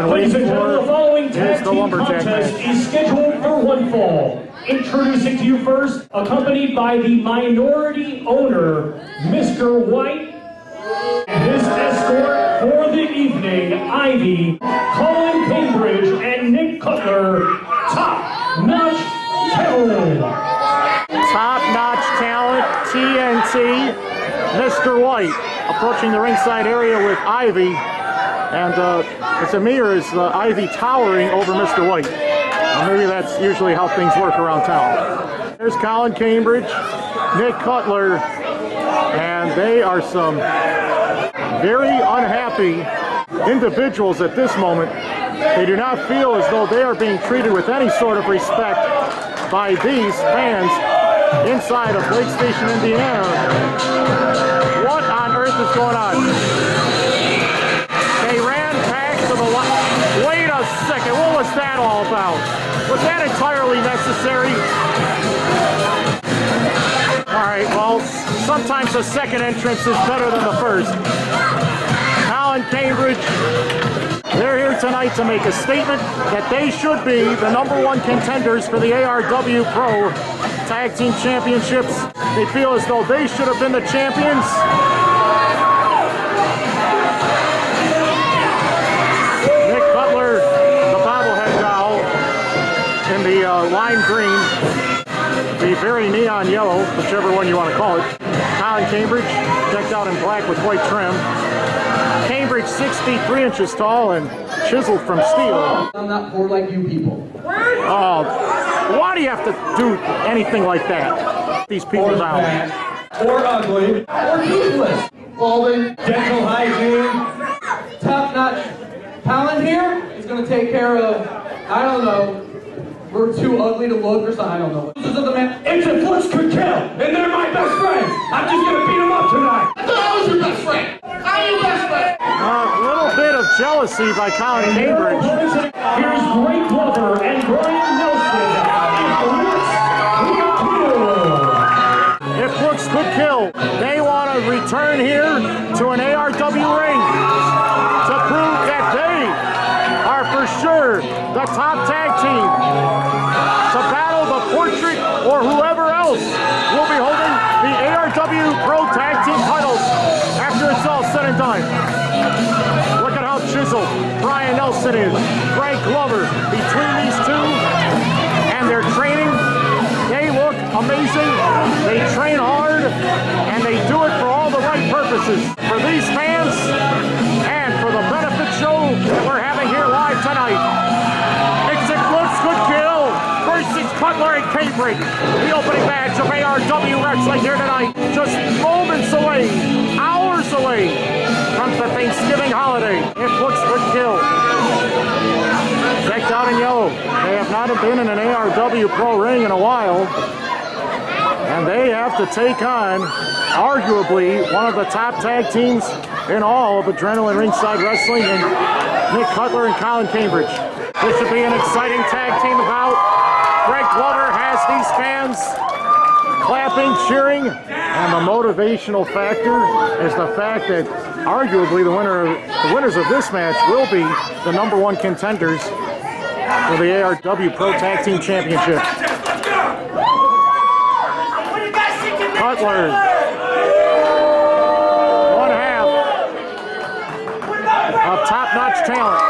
Ladies and gentlemen, the following tag team contest is scheduled for one fall. Introducing to you first, accompanied by the minority owner, Mr. White, and his escort for the evening, Ivy, Colin Cambridge, and Nick Cutler, top-notch talent. Top-notch talent, TNT, Mr. White, approaching the ringside area with Ivy. And it's a mirror, is Ivy towering over Mr. White. Well, maybe that's usually how things work around town. There's Colin Cambridge, Nick Cutler, and they are some very unhappy individuals at this moment. They do not feel as though they are being treated with any sort of respect by these fans inside of Lake Station, Indiana. What on earth is going on? They ran back to the line. Wait a second, what was that all about? Was that entirely necessary? All right, well, sometimes the second entrance is better than the first. Colin Cambridge, they're here tonight to make a statement that they should be the #1 contenders for the ARW Pro Tag Team Championships. They feel as though they should have been the champions. The lime green, the very neon yellow, whichever one you want to call it. Colin Cambridge, decked out in black with white trim. Cambridge, 6 feet 3 inches tall and chiseled from steel. I'm not poor like you people. Oh, why do you have to do anything like that? These people down. Or ugly. Or useless. Clothing, dental hygiene, top-notch talent here is going to take care of, I don't know, we're too ugly to look or something, I don't know. This is the man. It's a Flips could kill, and they're my best friends. I'm just gonna beat them up tonight. I thought I was your best friend. I'm your best friend. A little bit of jealousy by Colin Cambridge. Here's Greg Glover and Brian Nelson. If looks could kill, they want to return here to an ARW ring to prove that they are for sure the top tag team to battle the Portrait or whoever else will be holding the ARW Pro Tag Team titles after it's all said and done. Look at how chiseled Brian Nelson is. Greg Glover between these two and their training. They look amazing. They train hard and they do it for all the right purposes. For these fans and for the benefit show that we're having here live tonight. It's a looks good kill versus Cutler and Cambridge. The opening match of ARW Wrestling here tonight. Just moments away, hours away from the Thanksgiving holiday. It looks good kill. Decked out in yellow. They have not been in an ARW Pro ring in a while. And they have to take on, arguably, one of the top tag teams in all of Adrenaline Ringside Wrestling, and Nick Cutler and Colin Cambridge. This should be an exciting tag team bout. Greg Glover has these fans clapping, cheering, and the motivational factor is the fact that arguably the winners of this match will be the #1 contenders for the ARW Pro Tag Team Championship. Cutler, one half of top-notch talent.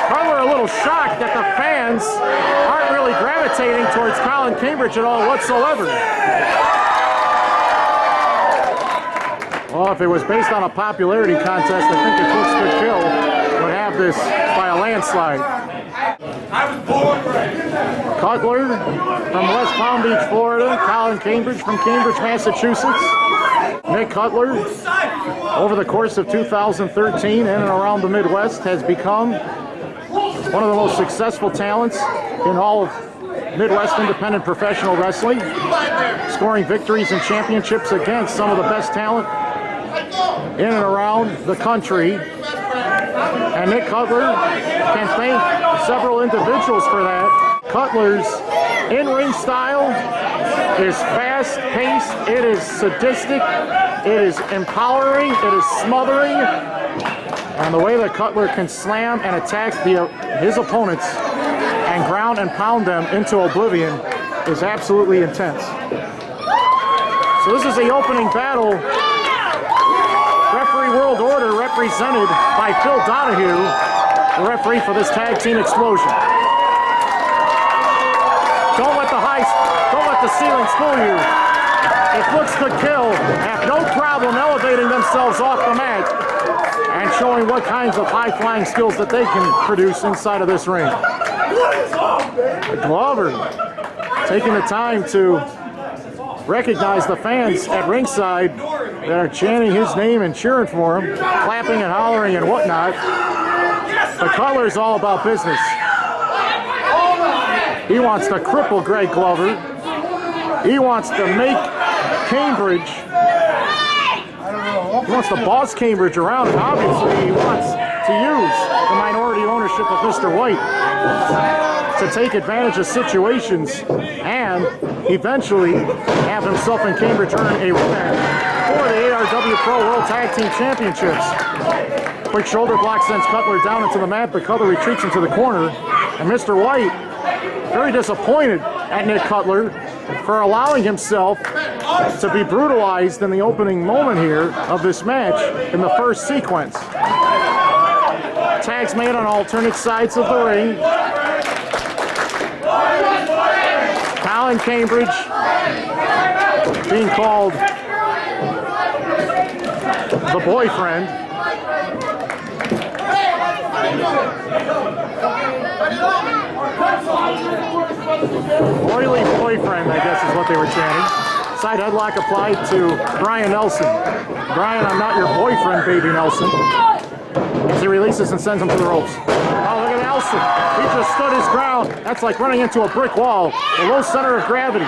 Cutler a little shocked that the fans aren't really gravitating towards Colin Cambridge at all whatsoever. Well, if it was based on a popularity contest, I think the Looks Good Kill would have this by a landslide. I was born ready. Cutler from West Palm Beach, Florida. Colin Cambridge from Cambridge, Massachusetts. Nick Cutler, over the course of 2013 in and around the Midwest, has become one of the most successful talents in all of Midwest independent professional wrestling, scoring victories and championships against some of the best talent in and around the country. And Nick Cutler can thank several individuals for that. Cutler's in-ring style is fast-paced, it is sadistic, it is empowering, it is smothering, And the way that Cutler can slam and attack his opponents and ground and pound them into oblivion is absolutely intense. So this is the opening battle. Referee World Order represented by Phil Donahue, the referee for this tag team explosion. Don't let the ceilings fool you. If looks could kill, have no problem elevating themselves off the mat and showing what kinds of high-flying skills that they can produce inside of this ring. Glover taking the time to recognize the fans at ringside that are chanting his name and cheering for him, clapping and hollering and whatnot. But Cutler's all about business. He wants to cripple Greg Glover. He wants to make Cambridge. He wants to boss Cambridge around, and obviously he wants to use the minority ownership of Mr. White to take advantage of situations and eventually have himself and Cambridge earn a win for the ARW Pro World Tag Team Championships. Quick shoulder block sends Cutler down into the mat, but Cutler retreats into the corner, and Mr. White very disappointed at Nick Cutler for allowing himself to be brutalized in the opening moment here of this match in the first sequence. Tags made on alternate sides of the ring. Colin Cambridge being called the boyfriend. Oily boyfriend, I guess is what they were chanting. Side headlock applied to Brian Nelson. Brian, I'm not your boyfriend, baby Nelson. As he releases and sends him to the ropes. Oh, look at Nelson. He just stood his ground. That's like running into a brick wall. The low center of gravity.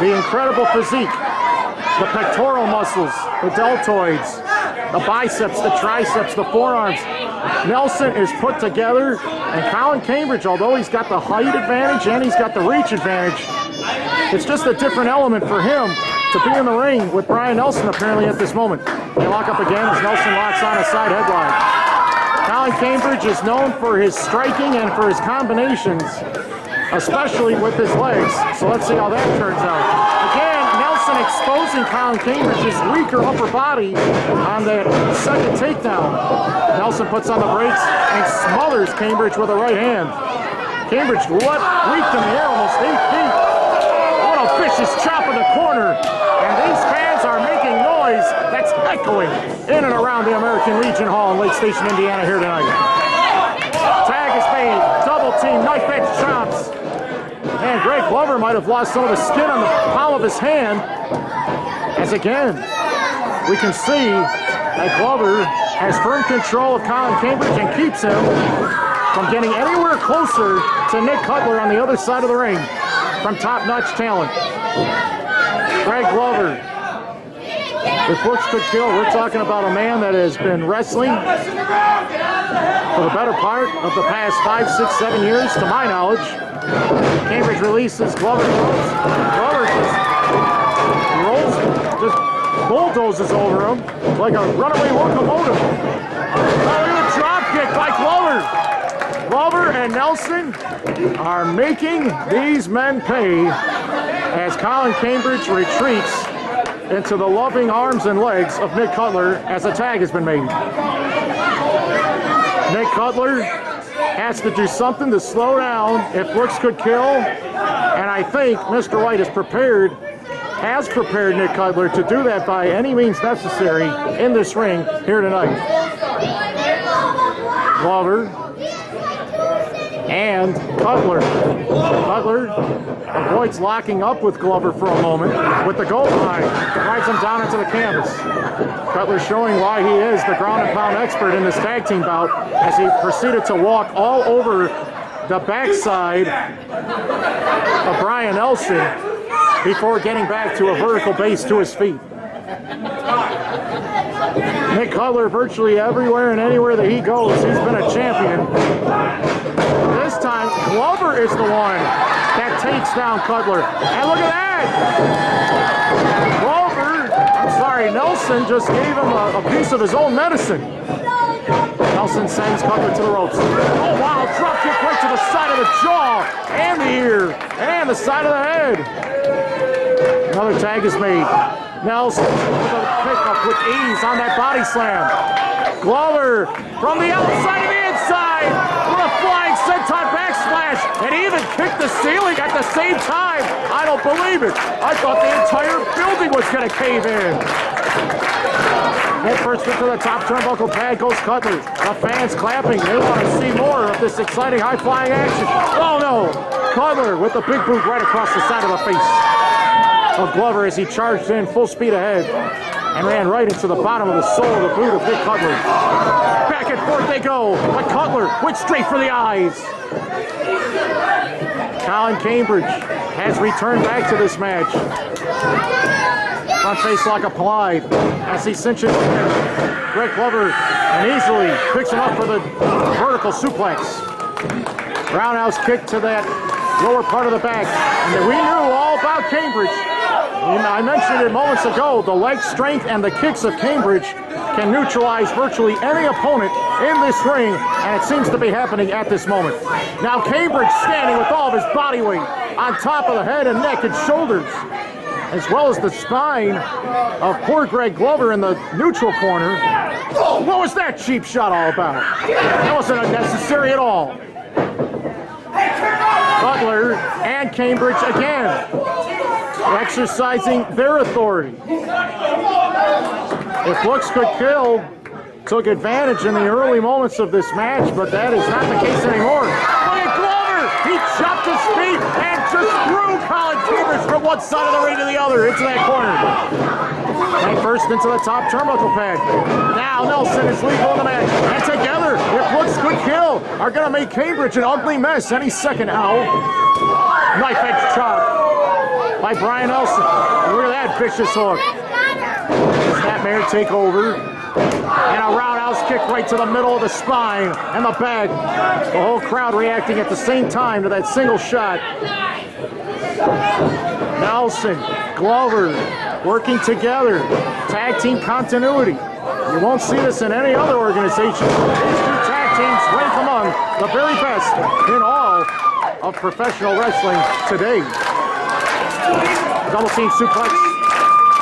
The incredible physique. The pectoral muscles. The deltoids. The biceps, the triceps, the forearms. Nelson is put together, and Colin Cambridge, although he's got the height advantage and he's got the reach advantage, it's just a different element for him to be in the ring with Brian Nelson apparently at this moment. They lock up again as Nelson locks on a side headlock. Colin Cambridge is known for his striking and for his combinations, especially with his legs. So let's see how that turns out. Again, Nelson exposing Colin Cambridge's weaker upper body on that second takedown. Nelson puts on the brakes and smothers Cambridge with a right hand. Cambridge leaped in the air almost 8 feet. What a vicious chop in the corner. And these fans are making noise that's echoing in and around the American Legion Hall in Lake Station, Indiana here tonight. Tag is made, double team, knife edge chops. And Greg Glover might have lost some of the skin on the palm of his hand. As again, we can see that Glover has firm control of Colin Cambridge and keeps him from getting anywhere closer to Nick Cutler on the other side of the ring from top-notch talent. Greg Glover, if looks could kill, we're talking about a man that has been wrestling for the better part of the past 5, 6, 7 years, to my knowledge. Cambridge releases Glover ropes. Glover just bulldozes over him like a runaway locomotive. Oh, look at the drop kick by Glover. Glover and Nelson are making these men pay as Colin Cambridge retreats into the loving arms and legs of Nick Cutler as a tag has been made. Nick Cutler has to do something to slow down if looks could kill, and I think Mr. White has prepared Nick Cutler to do that by any means necessary in this ring here tonight. Glover and Cutler. Cutler avoids locking up with Glover for a moment with the goal line. Rides him down into the canvas. Cutler showing why he is the ground and pound expert in this tag team bout as he proceeded to walk all over the backside of Brian Nelson before getting back to a vertical base to his feet. Nick Cutler, virtually everywhere and anywhere that he goes, he's been a champion. This time, Glover is the one that takes down Cutler. And look at that! Nelson just gave him a piece of his own medicine. Nelson sends Cutler to the ropes. Oh, wow, drop kick right to the side of the jaw, and the ear, and the side of the head. Another tag is made. Nelson with a pickup with ease on that body slam. Glover from the outside to the inside with a flying senton backsplash, and even kicked the ceiling at the same time. I don't believe it. I thought the entire building was going to cave in. Head first to the top turnbuckle pad goes Cutler. The fans clapping. They want to see more of this exciting high-flying action. Oh no! Cutler with the big boot right across the side of the face of Glover as he charged in full speed ahead and ran right into the bottom of the sole of the boot of Nick Cutler. Back and forth they go, but Cutler went straight for the eyes. Colin Cambridge has returned back to this match. Front face lock applied as he cinches in. Greg Glover and easily picks him up for the vertical suplex. Roundhouse kick to that lower part of the back. And we knew all about Cambridge. I mentioned it moments ago, the leg strength and the kicks of Cambridge can neutralize virtually any opponent in this ring, and it seems to be happening at this moment. Now Cambridge standing with all of his body weight on top of the head and neck and shoulders, as well as the spine of poor Greg Glover in the neutral corner. What was that cheap shot all about? That wasn't unnecessary at all. Cutler and Cambridge again exercising their authority. If looks could kill, took advantage in the early moments of this match, but that is not the case anymore. Look at Glover! He chopped his feet and just threw Colin Cambridge from one side of the ring to the other into that corner. And first into the top turnbuckle pad. Now Nelson is legal in the match. And together, if looks could kill, are going to make Cambridge an ugly mess any second now. Knife edge chop by Brian Nelson. Look at that vicious hook. Snapmare take over. And a roundhouse kick right to the middle of the spine and the back. The whole crowd reacting at the same time to that single shot. Nelson, Glover, working together. Tag team continuity. You won't see this in any other organization. These two tag teams rank among the very best in all of professional wrestling today. Double team suplex.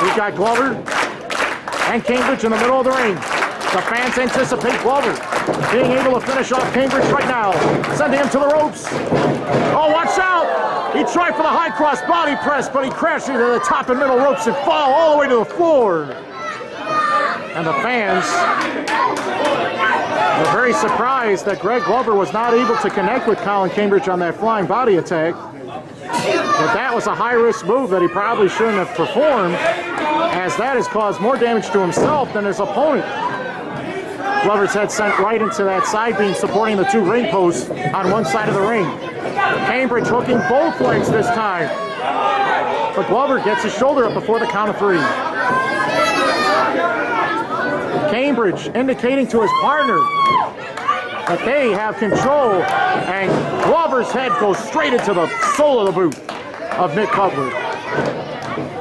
We've got Glover and Cambridge in the middle of the ring. The fans anticipate Glover being able to finish off Cambridge right now. Sending him to the ropes. Oh, watch out! He tried for the high cross body press, but he crashed into the top and middle ropes and fell all the way to the floor. And the fans were very surprised that Greg Glover was not able to connect with Colin Cambridge on that flying body attack. But that was a high-risk move that he probably shouldn't have performed, as that has caused more damage to himself than his opponent. Glover's head sent right into that side beam supporting the two ring posts on one side of the ring. Cambridge hooking both legs this time. But Glover gets his shoulder up before the count of three. Cambridge indicating to his partner that they have control, and Glover's head goes straight into the sole of the boot of Nick Cutler.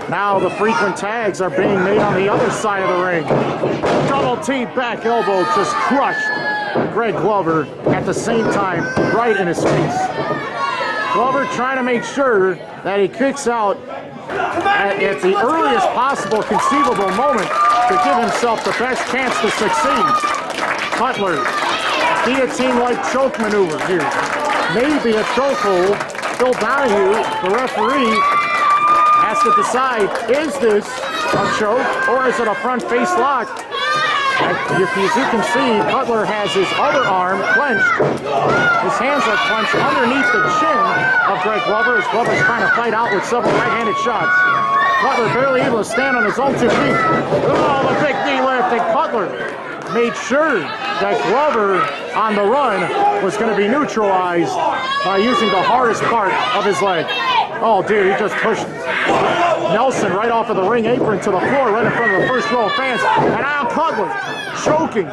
Now the frequent tags are being made on the other side of the ring. Double T back elbow just crushed Greg Glover at the same time, right in his face. Glover trying to make sure that he kicks out at the earliest possible conceivable moment to give himself the best chance to succeed. Cutler, guillotine-like choke maneuver here. Maybe a chokehold. Phil Donahue, the referee, has to decide, is this a choke or is it a front face lock? As you can see, Cutler has his other arm clenched. His hands are clenched underneath the chin of Greg Glover as Glover's trying to fight out with several right-handed shots. Cutler barely able to stand on his own 2 feet. Oh, the big knee lift, and Cutler made sure that Glover on the run was going to be neutralized by using the hardest part of his leg. Oh, dude, he just pushed Nelson right off of the ring apron to the floor right in front of the first row of fans. And now Cutler choking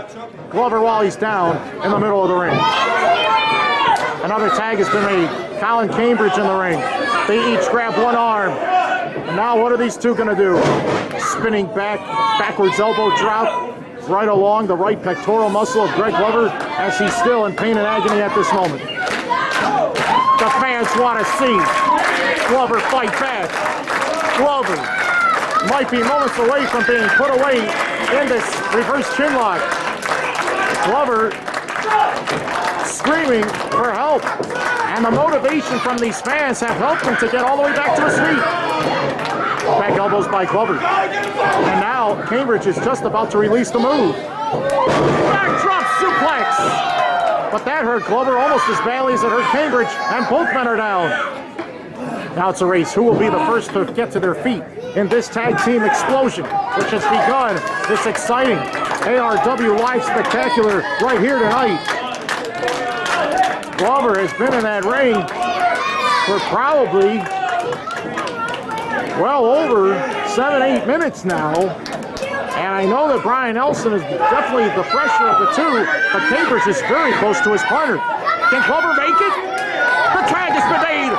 Glover while he's down in the middle of the ring. Another tag has been made. Colin Cambridge in the ring. They each grab one arm. And now what are these two going to do? Spinning backwards elbow drop right along the right pectoral muscle of Greg Glover as he's still in pain and agony at this moment. The fans want to see Glover fight back. Glover might be moments away from being put away in this reverse chinlock. Glover screaming for help, and the motivation from these fans have helped him to get all the way back to his feet. Back elbows by Glover. And now Cambridge is just about to release the move. Backdrop suplex! But that hurt Glover almost as badly as it hurt Cambridge, and both men are down. Now it's a race. Who will be the first to get to their feet in this tag team explosion, which has begun this exciting ARW Live Spectacular right here tonight. Glover has been in that ring for probably well over 7-8 minutes now. And I know that Brian Nelson is definitely the fresher of the two, but Cambridge is very close to his partner. Can Glover make it? The tag has been made.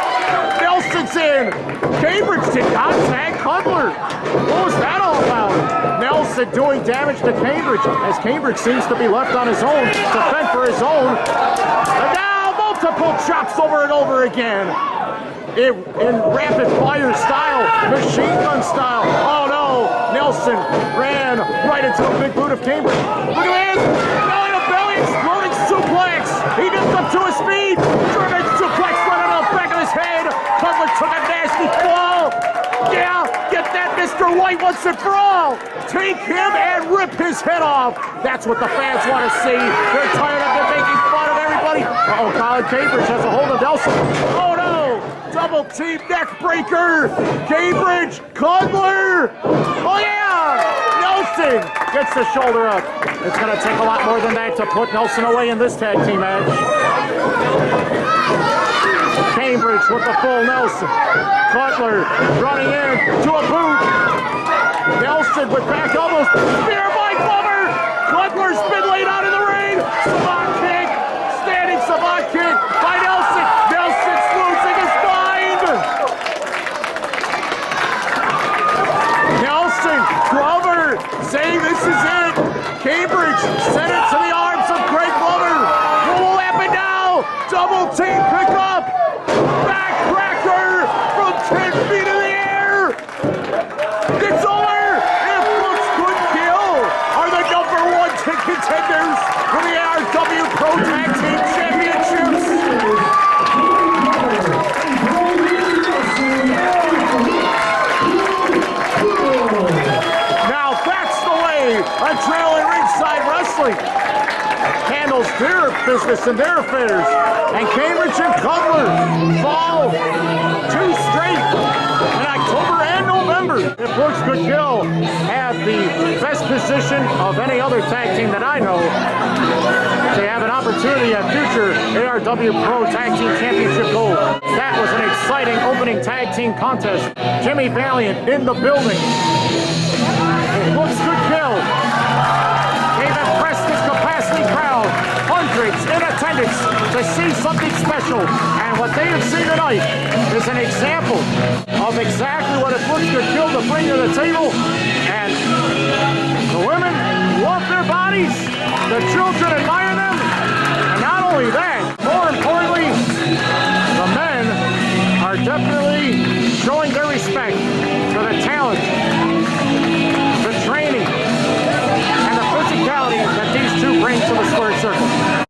Nelson's in. Cambridge did not tag Cutler. What was that all about? Nelson doing damage to Cambridge as Cambridge seems to be left on his own to fend for his own. And now multiple chops over and over again. In rapid fire style, machine gun style. Oh no, Nelson ran right into a big boot of Cambridge. Look at this, belly to belly, exploding suplex. He nipped up to his feet, German suplex running on the back of his head. Cutler took a nasty fall. Yeah, get that Mr. White once and for all. Take him and rip his head off. That's what the fans want to see. They're tired of them making fun of everybody. Uh-oh, Colin Cambridge has a hold of Nelson. Oh no! Double team neck breaker. Cambridge, Cutler. Oh yeah! Nelson gets the shoulder up. It's going to take a lot more than that to put Nelson away in this tag team match. Cambridge with the full Nelson. Cutler running in to a boot. Nelson with back elbows. Spear by Glover. Cutler's been laid out in the ring. Savant kick. Standing savant kick by Nelson. Nelson's losing his mind. Nelson, Glover saying this is it. Cambridge sent it to the arms of Greg Glover. What will happen now? Double team pickup. Backcracker from 10 feet in the air. It's over. If looks good kill are the #1 contenders for the ARW Pro Tag Team Championships. Now that's the way a trail in Ringside Wrestling handles their business and their affairs. And Cambridge and Cutler fall 2 straight in October and November. If Looks Good Kill have the best position of any other tag team that I know to have an opportunity at future ARW Pro Tag Team Championship gold. That was an exciting opening tag team contest. Jimmy Valiant in the building. It Looks Good Kill. They've impressed this capacity crowd. Hundreds in attendance to see something special. And what they have seen tonight is an example of exactly what It Looks Good Kill to bring to the table. And the women love their bodies. The children admire